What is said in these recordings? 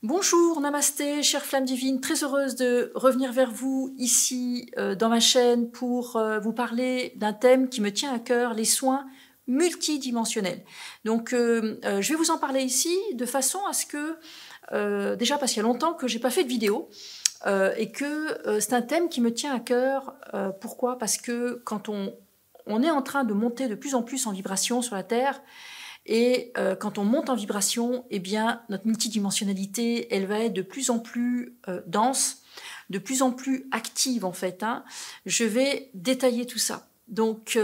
Bonjour, namasté, chère flamme divine, très heureuse de revenir vers vous ici dans ma chaîne pour vous parler d'un thème qui me tient à cœur, les soins multidimensionnels. Donc je vais vous en parler ici de façon à ce que, déjà parce qu'il y a longtemps que j'ai pas fait de vidéo, et que c'est un thème qui me tient à cœur. Pourquoi? Parce que quand on est en train de monter de plus en plus en vibration sur la Terre, et quand on monte en vibration, eh bien, notre multidimensionnalité, elle va être de plus en plus dense, de plus en plus active en fait. Je vais détailler tout ça. Donc,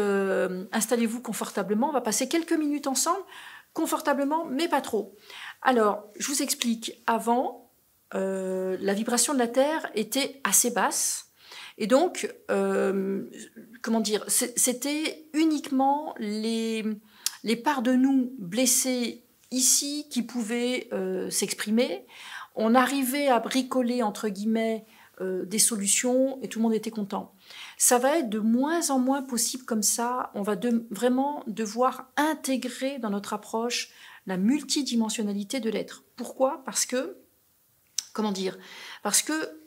installez-vous confortablement. On va passer quelques minutes ensemble, confortablement, mais pas trop. Alors, je vous explique. Avant, la vibration de la Terre était assez basse. Et donc, comment dire, c'était uniquement les parts de nous blessées ici qui pouvaient s'exprimer. On arrivait à bricoler, entre guillemets, des solutions et tout le monde était content. Ça va être de moins en moins possible comme ça. On va vraiment devoir intégrer dans notre approche la multidimensionnalité de l'être. Pourquoi? Parce que, comment dire? Parce que,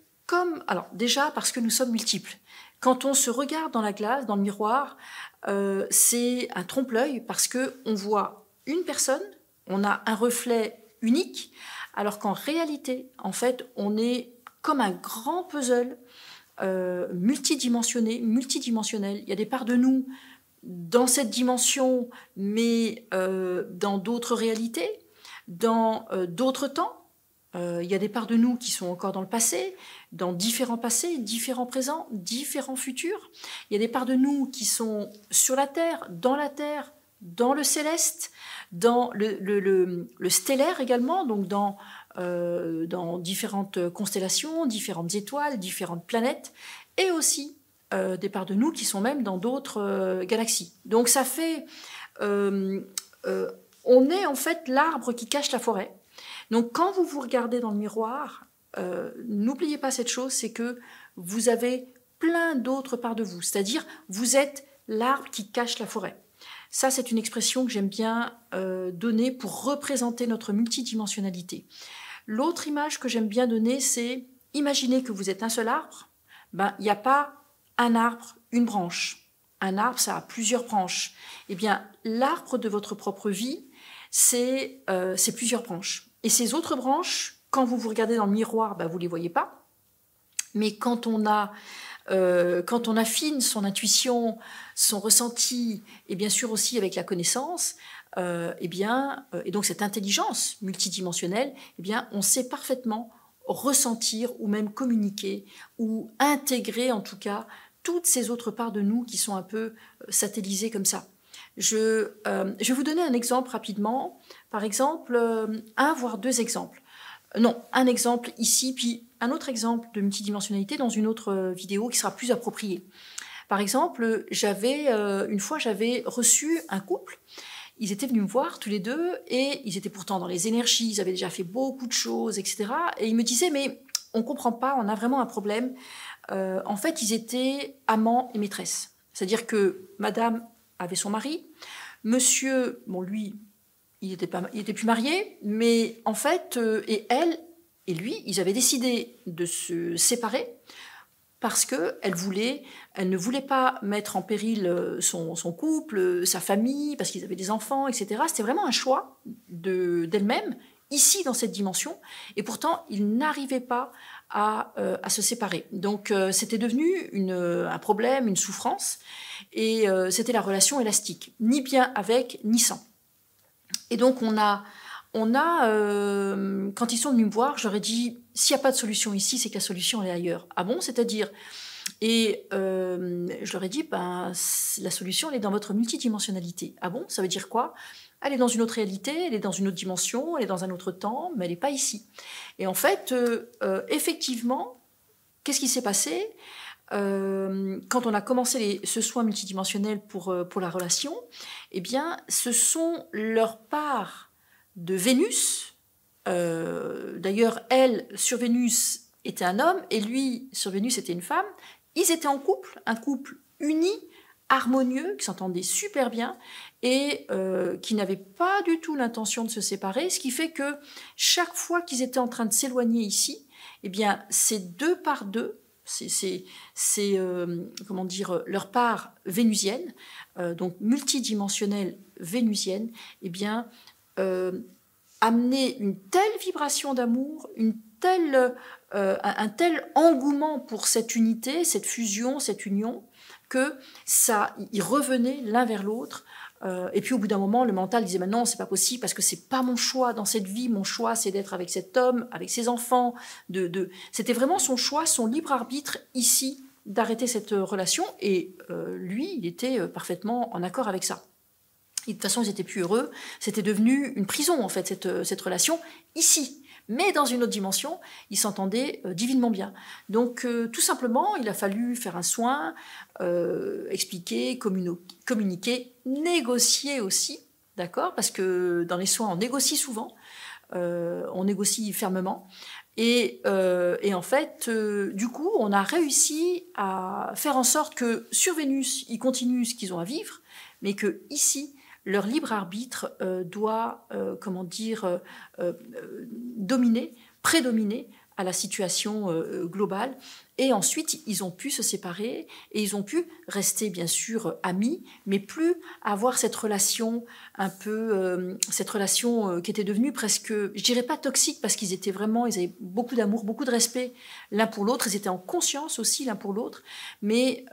alors déjà, parce que nous sommes multiples. Quand on se regarde dans la glace, dans le miroir, c'est un trompe-l'œil parce que on voit une personne, on a un reflet unique, alors qu'en réalité, en fait, on est comme un grand puzzle multidimensionnel. Il y a des parts de nous dans cette dimension, mais dans d'autres réalités, dans d'autres temps. Il y a des parts de nous qui sont encore dans le passé, dans différents passés, différents présents, différents futurs. Il y a des parts de nous qui sont sur la Terre, dans le céleste, dans le stellaire également, donc dans différentes constellations, différentes étoiles, différentes planètes, et aussi des parts de nous qui sont même dans d'autres galaxies. Donc ça fait... on est en fait l'arbre qui cache la forêt. Donc quand vous vous regardez dans le miroir, n'oubliez pas cette chose, c'est que vous avez plein d'autres parts de vous. C'est-à-dire, vous êtes l'arbre qui cache la forêt. Ça, c'est une expression que j'aime bien donner pour représenter notre multidimensionnalité. L'autre image que j'aime bien donner, c'est imaginez que vous êtes un seul arbre. Ben, il n'y a pas un arbre, une branche. Un arbre, ça a plusieurs branches. Eh bien, l'arbre de votre propre vie, c'est plusieurs branches. Et ces autres branches, quand vous vous regardez dans le miroir, ben, vous ne les voyez pas. Mais quand on affine son intuition, son ressenti, et bien sûr aussi avec la connaissance, et donc cette intelligence multidimensionnelle, eh bien, on sait parfaitement ressentir ou même communiquer ou intégrer en tout cas toutes ces autres parts de nous qui sont un peu satellisées comme ça. Je vais vous donner un exemple rapidement. Par exemple, un voire deux exemples. Non, un exemple ici, puis un autre exemple de multidimensionnalité dans une autre vidéo qui sera plus appropriée. Par exemple, une fois, j'avais reçu un couple. Ils étaient venus me voir tous les deux et ils étaient pourtant dans les énergies, ils avaient déjà fait beaucoup de choses, etc. Et ils me disaient, mais on ne comprend pas, on a vraiment un problème. En fait, ils étaient amants et maîtresses. C'est-à-dire que madame avait son mari, monsieur, bon lui, il était plus marié, mais en fait, et elle et lui, ils avaient décidé de se séparer parce qu'elle ne voulait pas mettre en péril son couple, sa famille, parce qu'ils avaient des enfants, etc. C'était vraiment un choix d'elle-même, ici dans cette dimension, et pourtant, ils n'arrivaient pas à se séparer. Donc, c'était devenu un problème, une souffrance, et c'était la relation élastique, ni bien avec, ni sans. Et donc, quand ils sont venus me voir, j'aurais dit, s'il n'y a pas de solution ici, c'est que la solution elle est ailleurs. Ah bon? C'est-à-dire? Et je leur ai dit, ben, la solution, elle est dans votre multidimensionnalité. Ah bon? Ça veut dire quoi? Elle est dans une autre réalité, elle est dans une autre dimension, elle est dans un autre temps, mais elle n'est pas ici. Et en fait, effectivement, qu'est-ce qui s'est passé? Quand on a commencé ce soin multidimensionnel pour la relation, eh bien, ce sont leurs parts de Vénus. D'ailleurs, elle, sur Vénus, était un homme, et lui, sur Vénus, était une femme. Ils étaient en couple, un couple uni, harmonieux, qui s'entendaient super bien et qui n'avaient pas du tout l'intention de se séparer, ce qui fait que chaque fois qu'ils étaient en train de s'éloigner ici, eh bien, ces deux par deux, c'est comment dire, leur part vénusienne, donc multidimensionnelle vénusienne, eh bien, amener une telle vibration d'amour, un tel engouement pour cette unité, cette fusion, cette union, que ça, ils revenaient l'un vers l'autre. Et puis au bout d'un moment, le mental disait non, c'est pas possible parce que c'est pas mon choix dans cette vie. Mon choix, c'est d'être avec cet homme, avec ses enfants. C'était vraiment son choix, son libre arbitre ici d'arrêter cette relation. Et lui, il était parfaitement en accord avec ça. Et de toute façon, ils n'étaient plus heureux. C'était devenu une prison en fait cette relation ici. Mais dans une autre dimension, ils s'entendaient divinement bien. Donc, tout simplement, il a fallu faire un soin, expliquer, communiquer, négocier aussi, d'accord? Parce que dans les soins, on négocie souvent, on négocie fermement. Et en fait, du coup, on a réussi à faire en sorte que sur Vénus, ils continuent ce qu'ils ont à vivre, mais que ici, leur libre arbitre doit, dominer, prédominer à la situation globale. Et ensuite, ils ont pu se séparer et ils ont pu rester, bien sûr, amis, mais plus avoir cette relation un peu, cette relation qui était devenue presque, je dirais pas toxique, parce qu'ils avaient beaucoup d'amour, beaucoup de respect l'un pour l'autre. Ils étaient en conscience aussi l'un pour l'autre, mais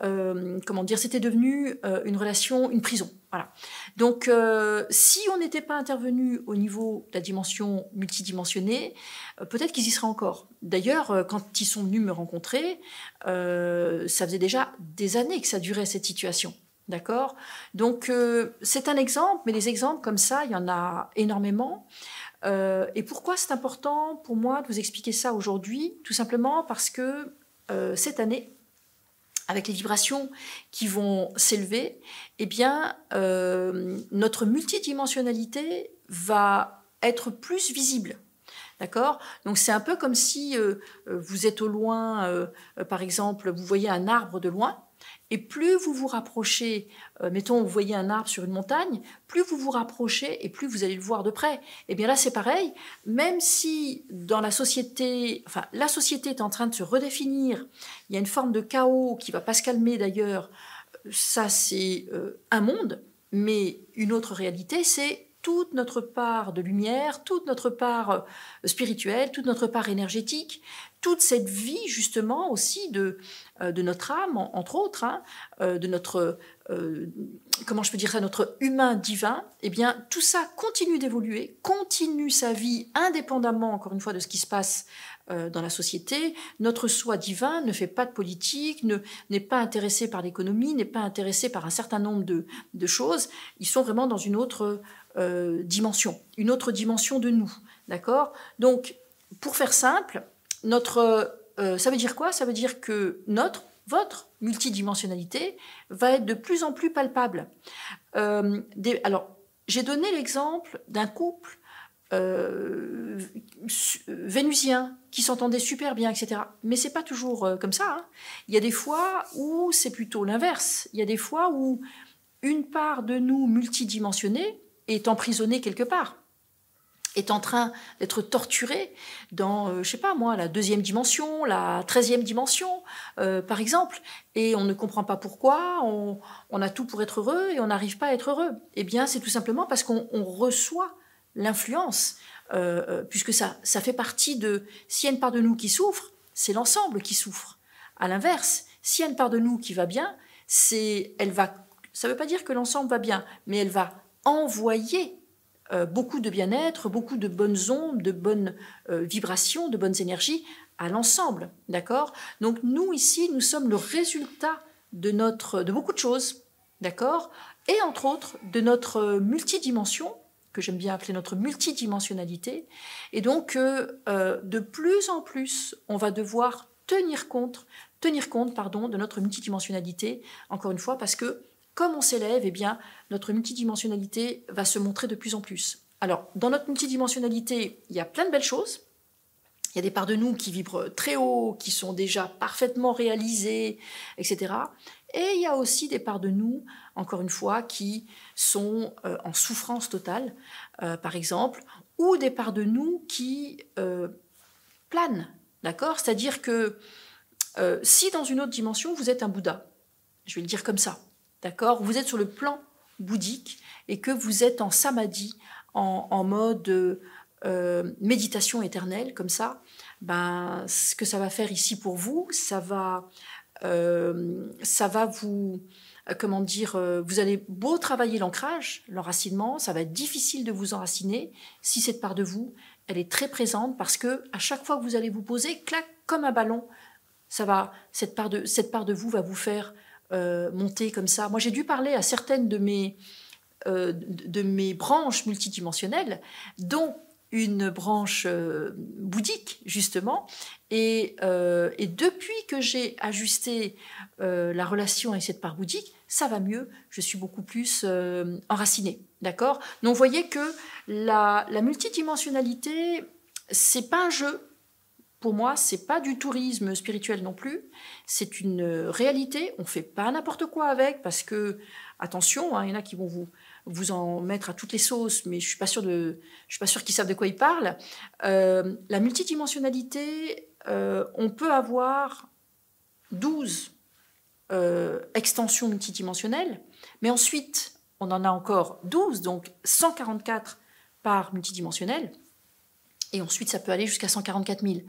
c'était devenu une relation, une prison. Voilà. Donc, si on n'était pas intervenu au niveau de la dimension multidimensionnée, peut-être qu'ils y seraient encore. D'ailleurs, quand ils sont venus me rencontrer, ça faisait déjà des années que ça durait cette situation. D'accord? Donc, c'est un exemple, mais des exemples comme ça, il y en a énormément. Et pourquoi c'est important pour moi de vous expliquer ça aujourd'hui? Tout simplement parce que cette année, avec les vibrations qui vont s'élever, eh bien, notre multidimensionnalité va être plus visible. D'accord? Donc c'est un peu comme si vous êtes au loin, par exemple, vous voyez un arbre de loin, et plus vous vous rapprochez, mettons, vous voyez un arbre sur une montagne, plus vous vous rapprochez et plus vous allez le voir de près. Et bien là, c'est pareil, même si dans la société est en train de se redéfinir, il y a une forme de chaos qui ne va pas se calmer d'ailleurs, ça c'est un monde, mais une autre réalité, c'est toute notre part de lumière, toute notre part spirituelle, toute notre part énergétique, toute cette vie justement aussi de notre âme, entre autres, hein, de notre, notre humain divin, eh bien tout ça continue d'évoluer, continue sa vie indépendamment, encore une fois, de ce qui se passe dans la société. Notre soi divin ne fait pas de politique, n'est pas intéressé par l'économie, n'est pas intéressé par un certain nombre de choses. Ils sont vraiment dans une autre dimension, une autre dimension de nous, d'accord? Donc, pour faire simple, ça veut dire quoi? Ça veut dire que votre multidimensionnalité va être de plus en plus palpable. Alors, j'ai donné l'exemple d'un couple vénusien qui s'entendait super bien, etc. Mais c'est pas toujours comme ça. Hein. Il y a des fois où c'est plutôt l'inverse. Il y a des fois où une part de nous multidimensionnée est emprisonnée quelque part, est en train d'être torturée dans, je sais pas moi, la 2e dimension, la 13e dimension, par exemple, et on ne comprend pas pourquoi, on a tout pour être heureux et on n'arrive pas à être heureux. Eh bien, c'est tout simplement parce qu'on reçoit l'influence, puisque ça fait partie de... S'il y a une part de nous qui souffre, c'est l'ensemble qui souffre. À l'inverse, s'il y a une part de nous qui va bien, ça ne veut pas dire que l'ensemble va bien, mais elle va envoyer beaucoup de bien-être, beaucoup de bonnes ondes, de bonnes vibrations, de bonnes énergies à l'ensemble, d'accord? Donc nous, ici, nous sommes le résultat de beaucoup de choses, d'accord? Et entre autres, de notre multidimension, que j'aime bien appeler notre multidimensionnalité. Et donc, de plus en plus, on va devoir tenir compte de notre multidimensionnalité, encore une fois, parce que comme on s'élève, eh bien, notre multidimensionnalité va se montrer de plus en plus. Alors, dans notre multidimensionnalité, il y a plein de belles choses. Il y a des parts de nous qui vibrent très haut, qui sont déjà parfaitement réalisées, etc. Et il y a aussi des parts de nous, encore une fois, qui sont en souffrance totale, par exemple, ou des parts de nous qui planent, d'accord? C'est-à-dire que si dans une autre dimension, vous êtes un Bouddha, je vais le dire comme ça, d'accord? Vous êtes sur le plan bouddhique et que vous êtes en samadhi, en mode méditation éternelle, comme ça, ben, ce que ça va faire ici pour vous, ça va vous, comment dire, vous allez beau travailler l'ancrage, l'enracinement, ça va être difficile de vous enraciner si cette part de vous, elle est très présente parce que à chaque fois que vous allez vous poser, clac, comme un ballon, cette part de vous va vous faire monter comme ça. Moi, j'ai dû parler à certaines de mes branches multidimensionnelles, dont une branche bouddhique, justement. Et depuis que j'ai ajusté la relation avec cette part bouddhique, ça va mieux, je suis beaucoup plus enracinée. D'accord? Donc, vous voyez que la multidimensionnalité, c'est pas un jeu. Pour moi, c'est pas du tourisme spirituel non plus. C'est une réalité. On fait pas n'importe quoi avec parce que, attention, hein, il y en a qui vont vous en mettre à toutes les sauces, mais je suis pas sûre qu'ils savent de quoi ils parlent. La multidimensionnalité, on peut avoir 12 extensions multidimensionnelles, mais ensuite, on en a encore 12, donc 144 parts multidimensionnelles. Et ensuite, ça peut aller jusqu'à 144 000.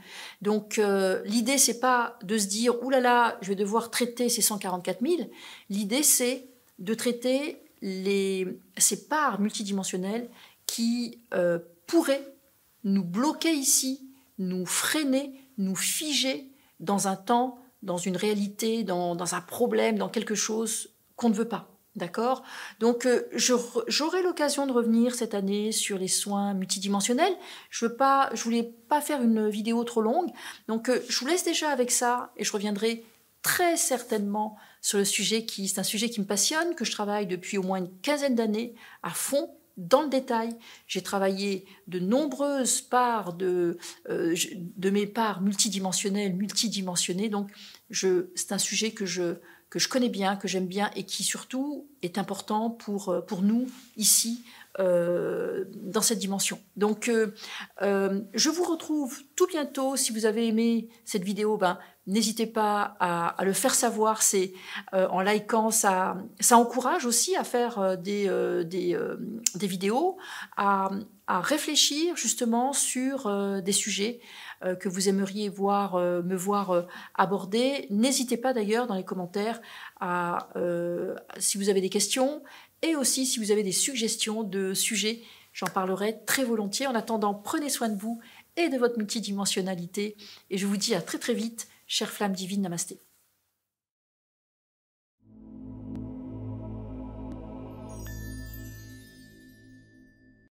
Donc, l'idée, c'est pas de se dire « Ouh là là, je vais devoir traiter ces 144 000 ». L'idée, c'est de traiter ces parts multidimensionnelles qui pourraient nous bloquer ici, nous freiner, nous figer dans un temps, dans une réalité, dans un problème, dans quelque chose qu'on ne veut pas. D'accord? Donc, j'aurai l'occasion de revenir cette année sur les soins multidimensionnels. Je voulais pas faire une vidéo trop longue. Donc, je vous laisse déjà avec ça et je reviendrai très certainement sur le sujet c'est un sujet qui me passionne, que je travaille depuis au moins une quinzaine d'années à fond, dans le détail. J'ai travaillé de nombreuses parts de mes parts multidimensionnées. Donc, c'est un sujet que je connais bien, que j'aime bien et qui surtout est important pour nous ici dans cette dimension. Donc, je vous retrouve tout bientôt. Si vous avez aimé cette vidéo, n'hésitez pas à le faire savoir. C'est en likant, ça encourage aussi à faire des vidéos, à réfléchir justement sur des sujets que vous aimeriez me voir aborder. N'hésitez pas d'ailleurs dans les commentaires si vous avez des questions et aussi si vous avez des suggestions de sujets, j'en parlerai très volontiers. En attendant, prenez soin de vous et de votre multidimensionnalité et je vous dis à très très vite, chère flamme divine, namasté.